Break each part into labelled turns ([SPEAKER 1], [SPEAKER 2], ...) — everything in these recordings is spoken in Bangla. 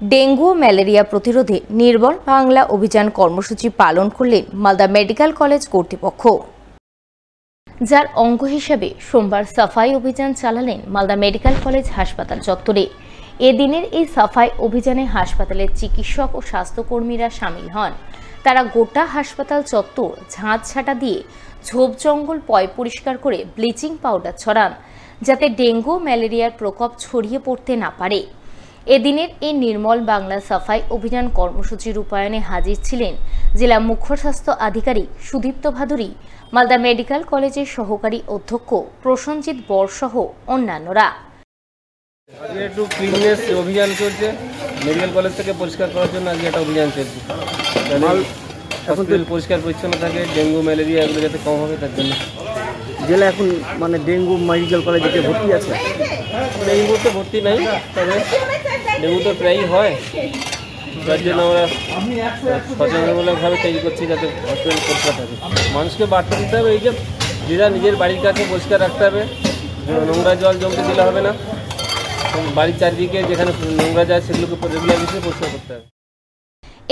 [SPEAKER 1] ডেঙ্গু ও ম্যালেরিয়া প্রতিরোধে নির্মল বাংলা অভিযান কর্মসূচি পালন করলেন মালদা মেডিকেল কলেজ কর্তৃপক্ষ, যার অঙ্গ হিসেবে সোমবার সাফাই অভিযান চালালেন মালদা মেডিকেল কলেজ হাসপাতাল চত্বরে। এদিনের এই সাফাই অভিযানে হাসপাতালের চিকিৎসক ও স্বাস্থ্যকর্মীরা সামিল হন। তারা গোটা হাসপাতাল চত্বর ঝাঁট ছাটা দিয়ে ঝোপ জঙ্গল পরিষ্কার করে ব্লিচিং পাউডার ছড়ান, যাতে ডেঙ্গু ম্যালেরিয়ার প্রকোপ ছড়িয়ে পড়তে না পারে। এদিনের এই নির্মল বাংলা সাফাই অভিযান কর্মসূচি রূপায়ণে হাজির ছিলেন জেলা মুখ্য স্বাস্থ্য আধিকারিক সুদীপ্ত ভাদুরী, মালদা মেডিকেল কলেজের সহকারী অধ্যক্ষ প্রসঞ্জিৎ বর সহ অন্যান্যরা।
[SPEAKER 2] আজকে একটু ক্লিননেস অভিযান চলছে, মেডিকেল কলেজ থেকে পরিষ্কার করার জন্য আজকে একটা অভিযান চলছে। এখন পরিষ্কার পরিচ্ছন্ন থাকে, ডেঙ্গু ম্যালেরিয়া এগুলো যাতে কম হবে তার জন্য।
[SPEAKER 3] জেলা এখন মানে ডেঙ্গু মেডিকেল কলেজে ভর্তি আছে?
[SPEAKER 2] এই মুহূর্তে ভর্তি নাই, তবে ডেঙ্গু তো প্রায়ই হয়, যার জন্য আমরা সচেতনমূলকভাবে তৈরি করছি যাতে হসপিটাল পরিষ্কার থাকে। মানুষকে বার্তা দিতে হবে এই যে যেটা নিজের বাড়ির কাছে পরিষ্কার রাখতে হবে, নোংরা জল জমতে দিলে হবে না, বাড়ির চারদিকে যেখানে নোংরা যায় সেগুলোকে রেগুলার বেসিসে পরিষ্কার করতে হবে।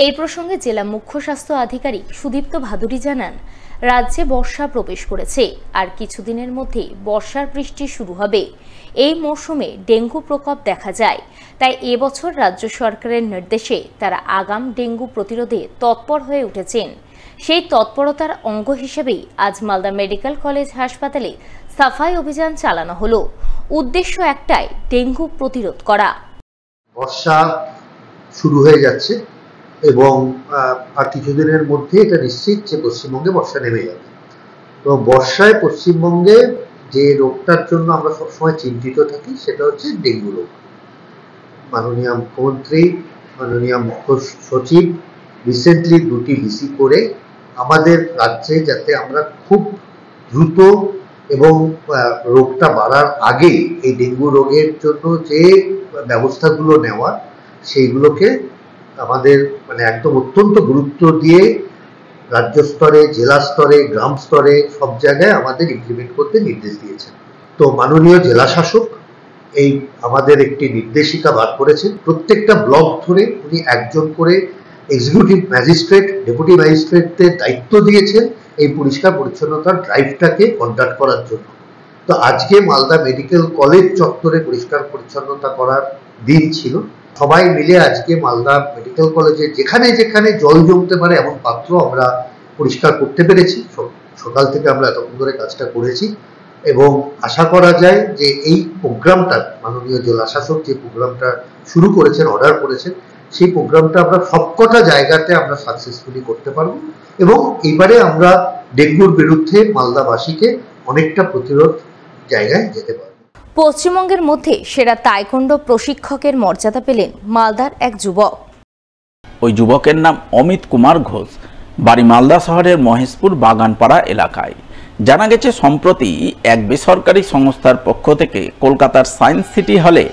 [SPEAKER 1] এই প্রসঙ্গে জেলা মুখ্য স্বাস্থ্য আধিকারিক সুদীপ্ত ভাদুরী জানান, রাজ্যে বর্ষা প্রবেশ করেছে আর কিছুদিনের মধ্যেই বর্ষার বৃষ্টি শুরু হবে। এই মৌসুমে ডেঙ্গু প্রকোপ দেখা যায়, তাই এবছর রাজ্য সরকারের নির্দেশে তারা আগাম ডেঙ্গু প্রতিরোধে তৎপর হয়ে উঠেছেন। সেই তৎপরতার অঙ্গ হিসেবেই আজ মালদা মেডিকেল কলেজ হাসপাতালে সাফাই অভিযান চালানো হলো। উদ্দেশ্য একটাই, ডেঙ্গু প্রতিরোধ করা।
[SPEAKER 4] বর্ষা শুরু হয়ে যাচ্ছে এবং আর কিছুদিনের মধ্যে এটা নিশ্চিত যে পশ্চিমবঙ্গে বর্ষা নেমে যাবে। তো বর্ষায় পশ্চিমবঙ্গে যে রোগটার জন্য আমরা সবসময় চিন্তিত থাকি সেটা হচ্ছে ডেঙ্গু রোগ। মাননীয় মুখ্যমন্ত্রী, মাননীয় মুখ্য সচিব রিসেন্টলি 2টি ভিসি করে আমাদের রাজ্যে যাতে আমরা খুব দ্রুত এবং রোগটা বাড়ার আগে এই ডেঙ্গু রোগের জন্য যে ব্যবস্থাগুলো নেওয়া সেইগুলোকে আমাদের একদম অত্যন্ত গুরুত্ব দিয়ে রাজ্য স্তরে, জেলা স্তরে, গ্রাম স্তরে সব জায়গায় আমাদের ইমপ্লিমেন্ট করতে নির্দেশ দিয়েছেন। তো মাননীয় জেলা শাসক এই আমাদের একটি নির্দেশিকা বার করেছেন, প্রত্যেকটা ব্লক ধরে উনি একজন করে এক্সিকিউটিভ ম্যাজিস্ট্রেট, ডেপুটি ম্যাজিস্ট্রেটদের দায়িত্ব দিয়েছেন এই পরিষ্কার পরিচ্ছন্নতার ড্রাইভটাকে কন্ডাক্ট করার জন্য। তো আজকে মালদা মেডিকেল কলেজ চত্বরে পরিষ্কার পরিচ্ছন্নতা করার দিন ছিল। সবাই মিলে আজকে মালদা মেডিকেল কলেজে যেখানে যেখানে জল জমতে পারে এমন পাত্র আমরা পরিষ্কার করতে পেরেছি। সকাল থেকে আমরা এতক্ষণ ধরে কাজটা করেছি এবং আশা করা যায় যে এই প্রোগ্রামটা মাননীয় জেলা শাসক যে প্রোগ্রামটা শুরু করেছেন, অর্ডার করেছেন, সেই প্রোগ্রামটা আমরা সবকটা জায়গাতে আমরা সাকসেসফুলি করতে পারবো এবং এবারে আমরা ডেঙ্গুর বিরুদ্ধে মালদাবাসীকে অনেকটা প্রতিরোধ জায়গায় যেতে পারবো।
[SPEAKER 1] পশ্চিমবঙ্গের মধ্যে সেরা তাইকোন্ডো প্রশিক্ষকের মর্যাদা পেলেন মালদার এক যুবক।
[SPEAKER 5] ওই যুবকের নাম অমিত কুমার ঘোষ, বাড়ি মালদা শহরের মহেশপুর বাগানপাড়া এলাকায়। জানা গেছে সম্প্রতি এক বেসরকারি সংস্থার পক্ষ থেকে কলকাতার সায়েন্স সিটি হলে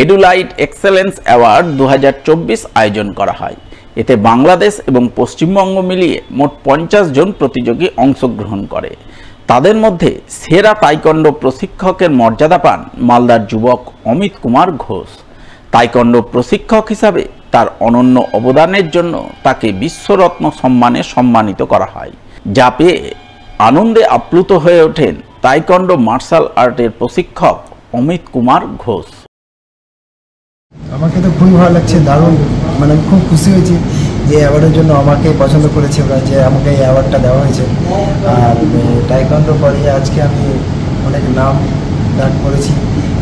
[SPEAKER 5] এডুলাইট এক্সেলেন্স অ্যাওয়ার্ড 2024 আয়োজন করা হয়। এতে বাংলাদেশ এবং পশ্চিমবঙ্গ মিলিয়ে মোট 50 জন প্রতিযোগী অংশগ্রহণ করে। তাদের মধ্যে সেরা তাইকোন্ডো প্রশিক্ষকের মর্যাদা পান মালদার যুবক অমিত কুমার ঘোষ। তাইকোন্ডো প্রশিক্ষক হিসাবে তার অনন্য অবদানের জন্য তাকে বিশ্বরত্ন সম্মানে সম্মানিত করা হয়, যা পেয়ে আনন্দে আপ্লুত হয়ে ওঠেন তাইকোন্ডো মার্শাল আর্টের প্রশিক্ষক অমিত কুমার ঘোষ।
[SPEAKER 6] আমাকে তো খুবই ভালো লাগছে, দারুণ, আমি খুব খুশি হয়েছি যে অ্যাওয়ার্ডের জন্য আমাকে পছন্দ করেছে ওরা, যে আমাকে এই অ্যাওয়ার্ডটা দেওয়া হয়েছে। আর তাইকোন্ডো পরে আজকে আমি অনেক নাম ডাক করেছি,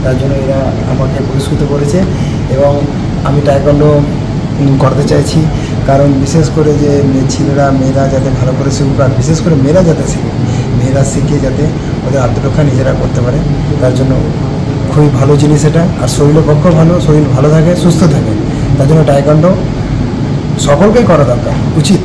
[SPEAKER 6] তার জন্য এরা আমাকে পুরস্কৃত করেছে এবং আমি তাইকোন্ডো করতে চাইছি, কারণ বিশেষ করে যে ছেলেরা মেয়েরা যাতে ভালো করে শিখুক, আর বিশেষ করে মেয়েরা যাতে শিখুক, মেয়েরা শিখে যাতে ওদের আত্মরক্ষা নিজেরা করতে পারে, তার জন্য খুবই ভালো জিনিস এটা। আর শরীরের পক্ষেও ভালো, শরীর ভালো থাকে, সুস্থ থাকে, তার জন্য তাইকোন্ডো সকলকেই করা দরকার, উচিত।